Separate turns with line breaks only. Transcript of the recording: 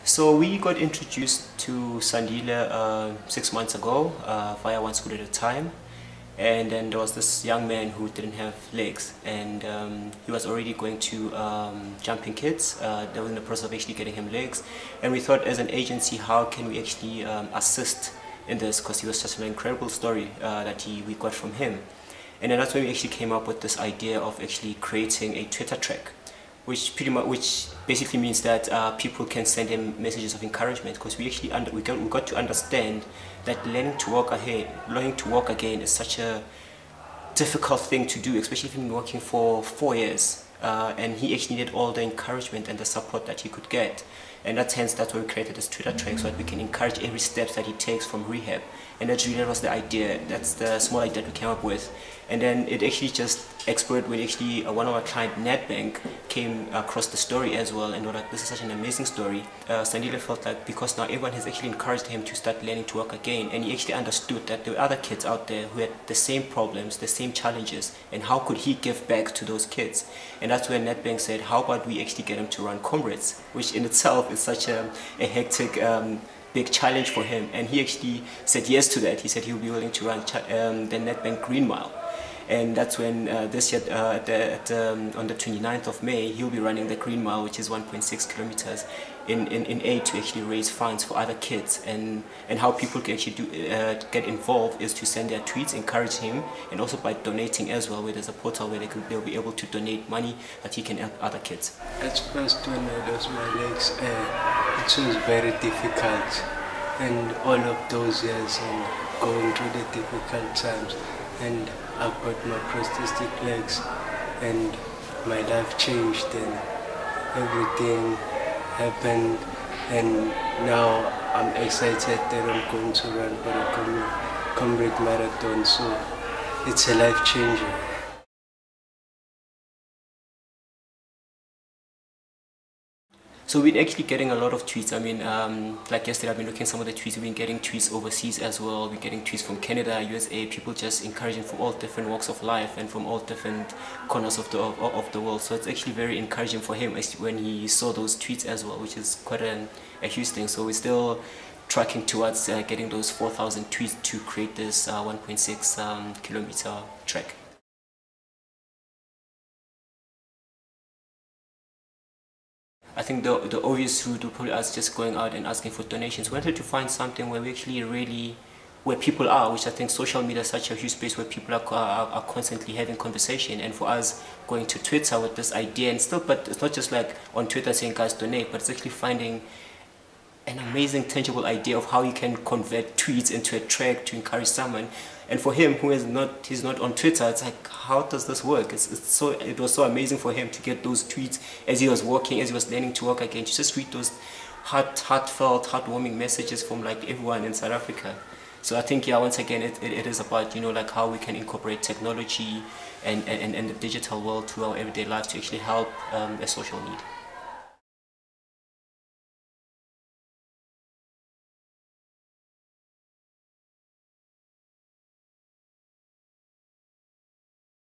So we got introduced to Sandile 6 months ago via One School at a Time, and then there was this young man who didn't have legs, and he was already going to Jumping Kids. They were in the process of actually getting him legs, and we thought as an agency, how can we actually assist in this, because he was such an incredible story that we got from him. And then that's when we actually came up with this idea of actually creating a Twitter track, which basically means that people can send him messages of encouragement, because we actually we got to understand that learning to walk again is such a difficult thing to do, especially if you've been working for 4 years, and he actually needed all the encouragement and the support that he could get. And that's why we created this Twitter track, so that we can encourage every step that he takes from rehab. And that was the idea. That's the small idea that we came up with. And then it actually just exploded when actually one of our clients, Nedbank, came across the story as well, and were like, this is such an amazing story. Sandile felt like, because now everyone has actually encouraged him to start learning to walk again, and he actually understood that there were other kids out there who had the same problems, the same challenges, and how could he give back to those kids. And that's when Nedbank said, how about we actually get him to run Comrades, which in itself is such a hectic big challenge for him. And he actually said yes to that. He said he would be willing to run the Nedbank Green Mile. And that's when this year, on the 29th of May, he'll be running the Green Mile, which is 1.6 kilometers, in aid to actually raise funds for other kids. And how people can actually get involved is to send their tweets, encourage him, and also by donating as well, where there's a portal where they'll be able to donate money that he can help other kids.
At first, when I lost my legs, it was very difficult, and all of those years and going through the difficult times, and I got my prosthetic legs, and my life changed, and everything happened, and now I'm excited that I'm going to run for the Comrades Marathon, so it's a life changer.
So we're actually getting a lot of tweets. I mean, like yesterday, I've been looking at some of the tweets. We've been getting tweets overseas as well. We're getting tweets from Canada, USA, people just encouraging from all different walks of life and from all different corners of the world. So it's actually very encouraging for him when he saw those tweets as well, which is quite a huge thing. So we're still tracking towards getting those 4,000 tweets to create this 1.6 kilometer trek. I think the obvious route would probably us just going out and asking for donations. We wanted to find something where we actually where people are, which I think social media is such a huge space where people are constantly having conversation. And for us, going to Twitter with this idea, but it's not just like on Twitter saying guys donate, but it's actually finding an amazing tangible idea of how you can convert tweets into a track to encourage someone. And for him, he's not on Twitter, it's like, how does this work? It was so amazing for him to get those tweets as he was walking, as he was learning to walk again, to just read those heartfelt, heartwarming messages from like everyone in South Africa. So I think, yeah, once again, it is about, like how we can incorporate technology and the digital world to our everyday life to actually help a social need.